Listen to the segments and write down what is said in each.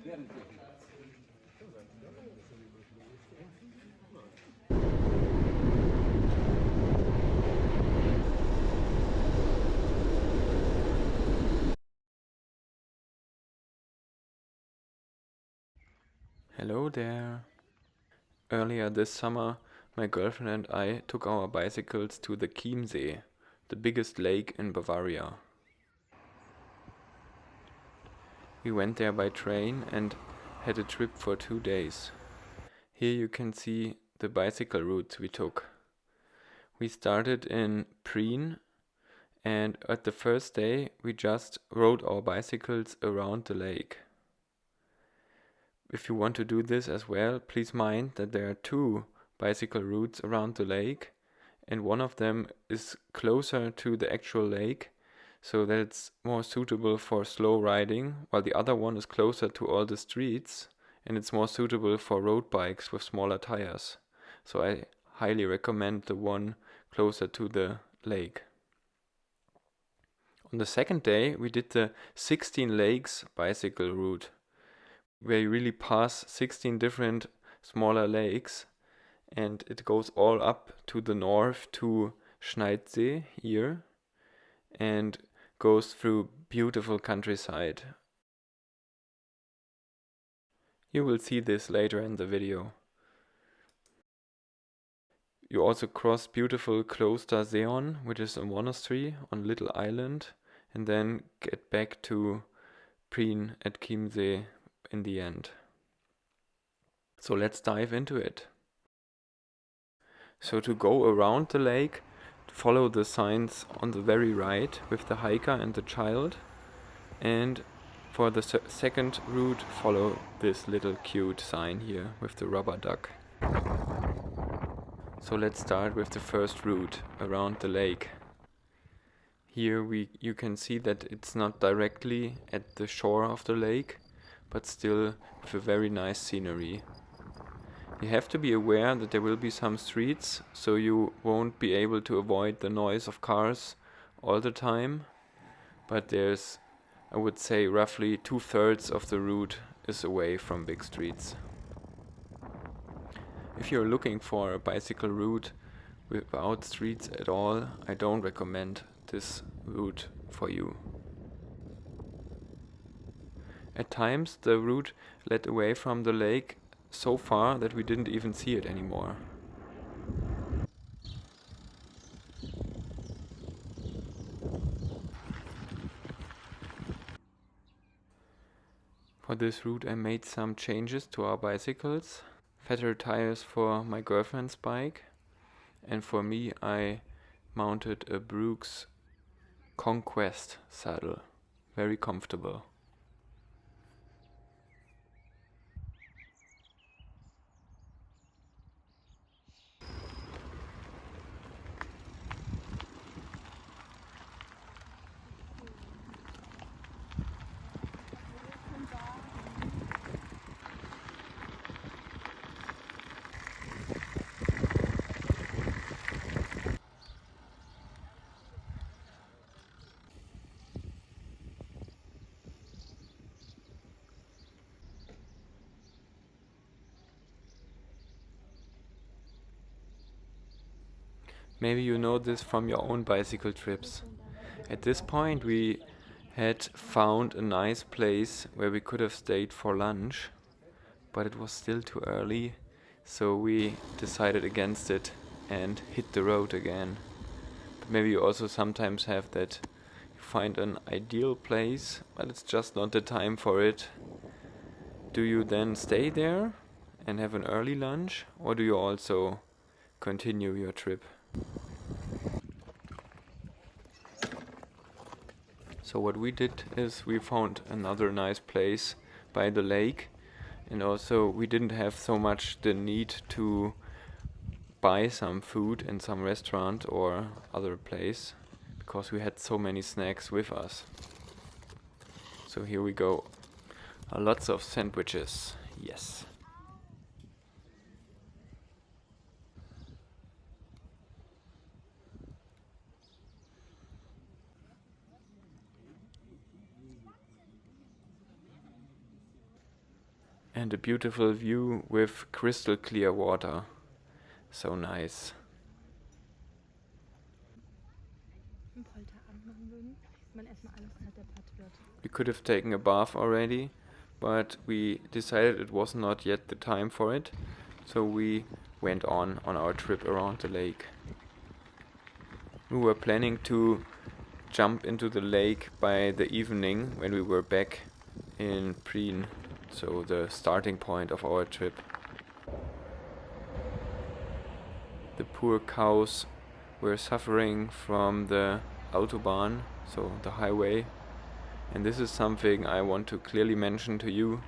Hello there. Earlier this summer, my girlfriend and I took our bicycles to the Chiemsee, the biggest lake in Bavaria. We went there by train and had a trip for 2 days. Here you can see the bicycle routes we took. We started in Prien, and at the first day we just rode our bicycles around the lake. If you want to do this as well, please mind that there are 2 bicycle routes around the lake, and one of them is closer to the actual lake, so that it's more suitable for slow riding, while the other one is closer to all the streets, and it's more suitable for road bikes with smaller tires. So I highly recommend the one closer to the lake. On the second day, we did the 16 Lakes bicycle route, where you really pass 16 different smaller lakes, and it goes all up to the north to Chiemsee here, and goes through beautiful countryside. You will see this later in the video. You also cross beautiful Kloster Seon, which is a monastery on a little island, and then get back to Prien at Chiemsee in the end. So let's dive into it. So to go around the lake, follow the signs on the very right with the hiker and the child, and for the second route follow this little cute sign here with the rubber duck. So let's start with the first route around the lake. Here you can see that it's not directly at the shore of the lake, but still with a very nice scenery. You have to be aware that there will be some streets, so you won't be able to avoid the noise of cars all the time, but there's, I would say, roughly 2/3 of the route is away from big streets. If you're looking for a bicycle route without streets at all, I don't recommend this route for you. At times the route led away from the lake so far that we didn't even see it anymore. For this route I made some changes to our bicycles. Fatter tires for my girlfriend's bike, and for me I mounted a Brooks Conquest saddle. Very comfortable. Maybe you know this from your own bicycle trips. At this point we had found a nice place where we could have stayed for lunch, but it was still too early, so we decided against it and hit the road again. But maybe you also sometimes have that you find an ideal place, but it's just not the time for it. Do you then stay there and have an early lunch, or do you also continue your trip? So what we did is we found another nice place by the lake, and also we didn't have so much the need to buy some food in some restaurant or other place, because we had so many snacks with us. So here we go. Lots of sandwiches. Yes. and a beautiful view with crystal clear water. So nice. We could have taken a bath already, but we decided it was not yet the time for it, so we went on our trip around the lake. We were planning to jump into the lake by the evening when we were back in Prien, so the starting point of our trip. The poor cows were suffering from the Autobahn, so the highway, and this is something I want to clearly mention to you.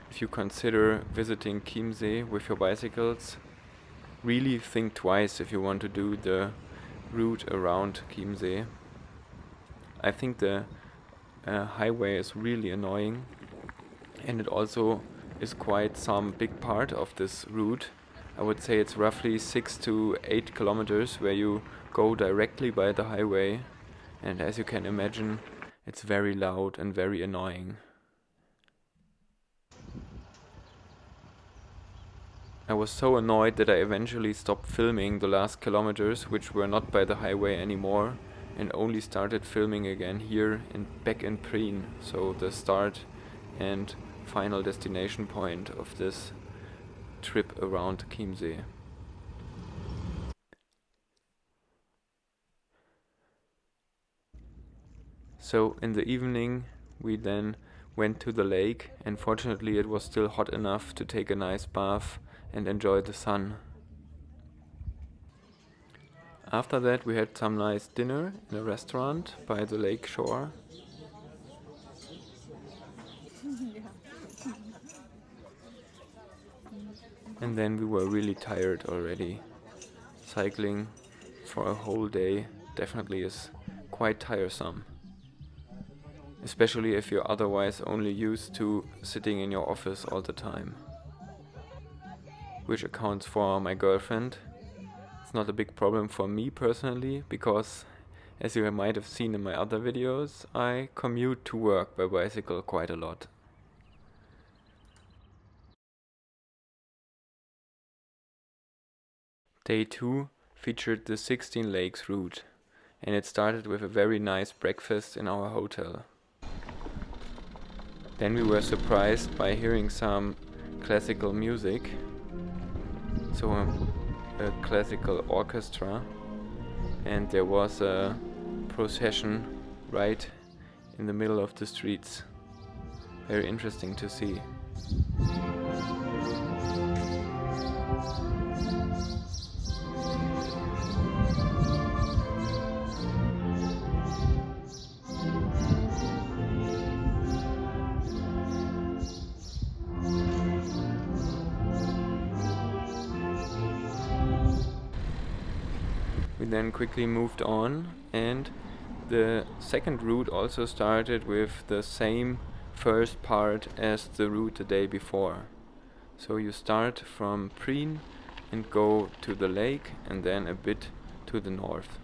If you consider visiting Chiemsee with your bicycles, really think twice if you want to do the route around Chiemsee. I think the highway is really annoying, and it also is quite some big part of this route. I would say it's roughly 6 to 8 kilometers where you go directly by the highway, and as you can imagine, it's very loud and very annoying. I was so annoyed that I eventually stopped filming the last kilometers, which were not by the highway anymore, and only started filming again here back in Prien, so the start and final destination point of this trip around Chiemsee. So in the evening we then went to the lake, and fortunately it was still hot enough to take a nice bath and enjoy the sun. After that we had some nice dinner in a restaurant by the lake shore. And then we were really tired already. Cycling for a whole day definitely is quite tiresome. Especially if you're otherwise only used to sitting in your office all the time. Which accounts for my girlfriend. It's not a big problem for me personally, because as you might have seen in my other videos, I commute to work by bicycle quite a lot. Day 2 featured the 16 Lakes route, and it started with a very nice breakfast in our hotel. Then we were surprised by hearing some classical music, so a classical orchestra, and there was a procession right in the middle of the streets. Very interesting to see. We then quickly moved on, and the second route also started with the same first part as the route the day before. So you start from Prien and go to the lake and then a bit to the north.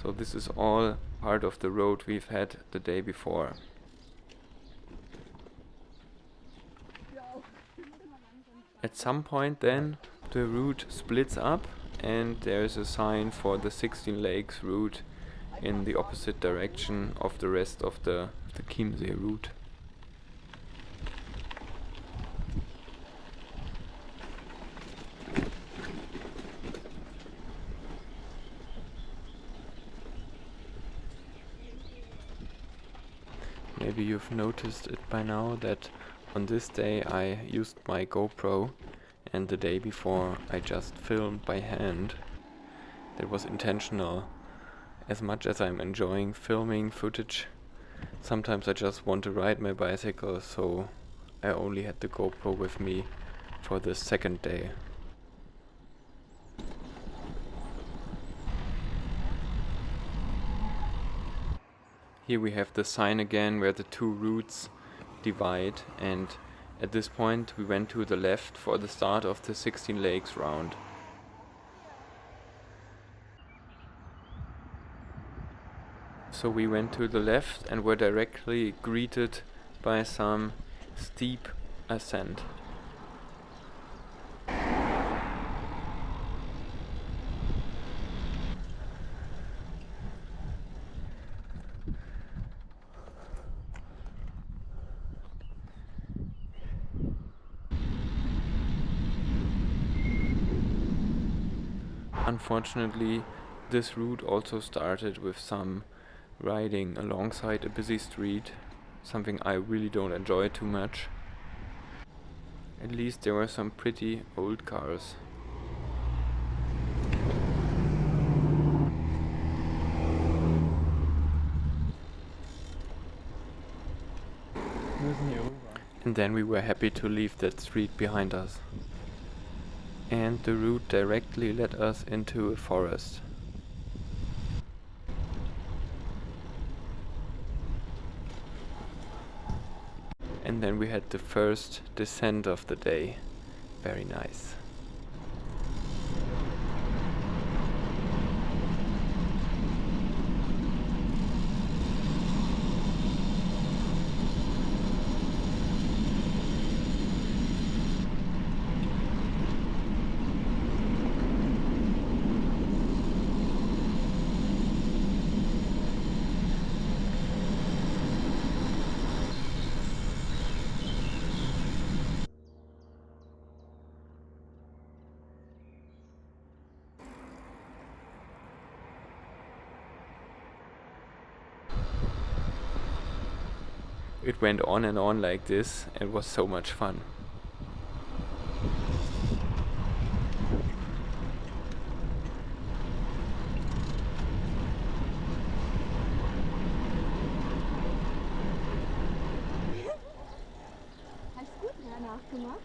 So this is all part of the road we've had the day before. At some point then the route splits up and there's a sign for the 16 Lakes route in the opposite direction of the rest of the Chiemsee route. Maybe you've noticed it by now that on this day I used my GoPro, and the day before I just filmed by hand. That was intentional. As much as I'm enjoying filming footage, sometimes I just want to ride my bicycle, so I only had the GoPro with me for the second day. Here we have the sign again where the two routes divide, and at this point we went to the left for the start of the 16 Lakes round. So we went to the left and were directly greeted by some steep ascent. Unfortunately, this route also started with some riding alongside a busy street, something I really don't enjoy too much. At least there were some pretty old cars. And then we were happy to leave that street behind us. And the route directly led us into a forest. And then we had the first descent of the day. Very nice. It went on and on like this and was so much fun. Hast du gut nachgemacht?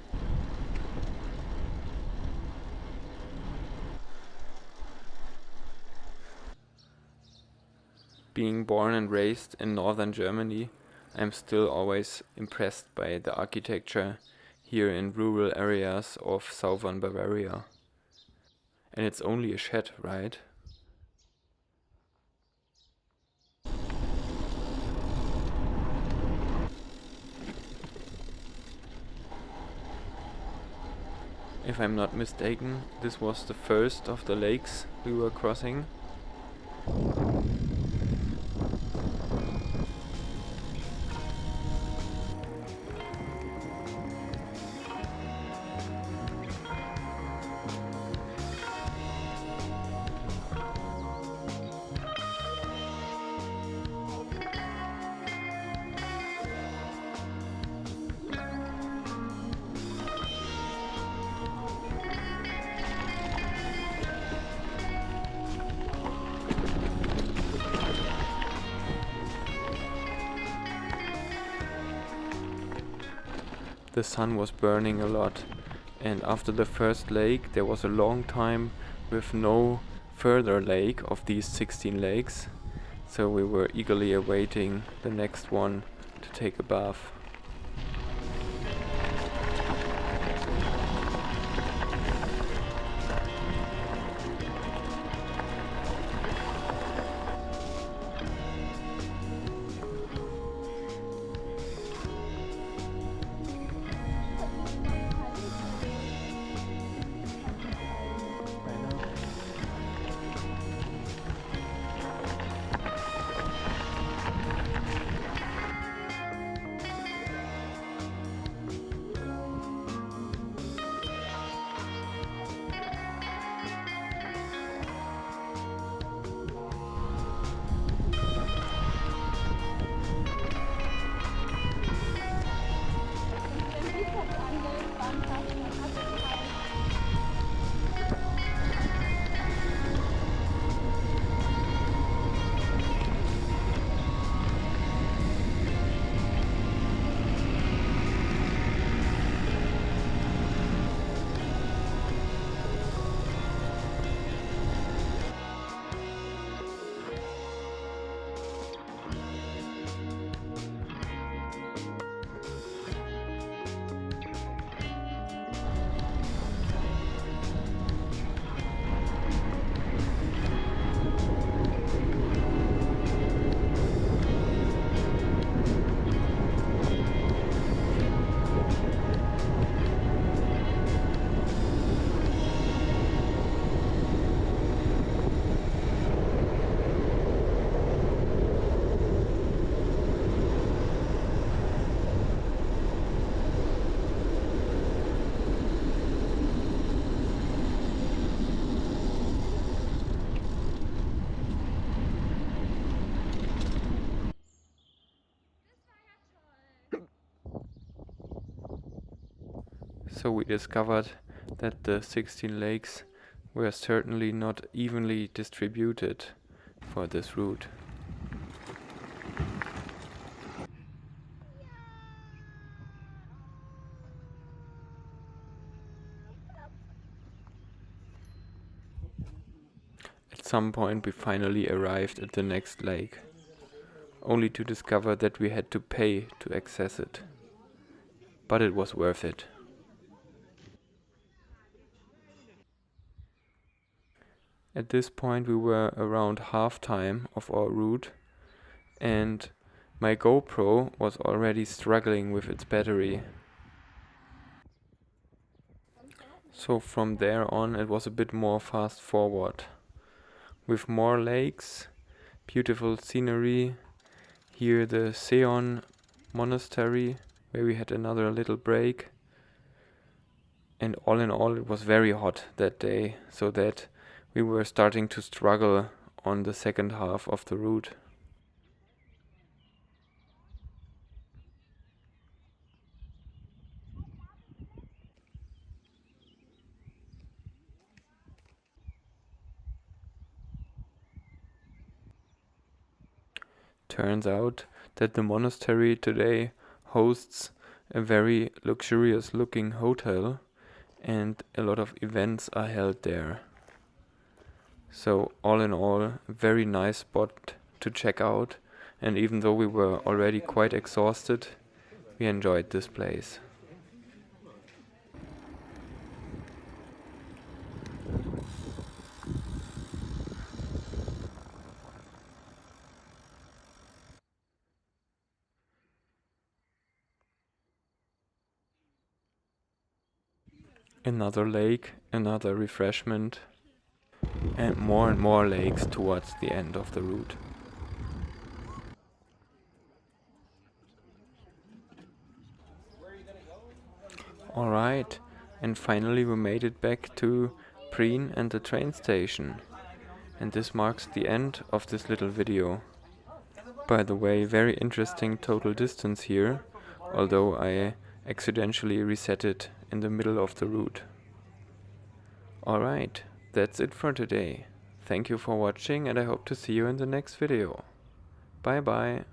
Being born and raised in northern Germany, I'm still always impressed by the architecture here in rural areas of southern Bavaria. And it's only a shed, right? If I'm not mistaken, this was the first of the lakes we were crossing. The sun was burning a lot, and after the first lake there was a long time with no further lake of these 16 lakes, so we were eagerly awaiting the next one to take a bath. So we discovered that the 16 lakes were certainly not evenly distributed for this route. At some point we finally arrived at the next lake, only to discover that we had to pay to access it. But it was worth it. At this point we were around half time of our route, and my GoPro was already struggling with its battery. So from there on it was a bit more fast forward, with more lakes, beautiful scenery. Here the Seon monastery, where we had another little break. And all in all it was very hot that day, so that we were starting to struggle on the second half of the route. Turns out that the monastery today hosts a very luxurious looking hotel, and a lot of events are held there. So all in all, a very nice spot to check out, and even though we were already quite exhausted, we enjoyed this place. Another lake, another refreshment, and more lakes towards the end of the route. Alright, and finally we made it back to Prien and the train station. And this marks the end of this little video. By the way, very interesting total distance here, although I accidentally reset it in the middle of the route. Alright, that's it for today. Thank you for watching, and I hope to see you in the next video. Bye bye.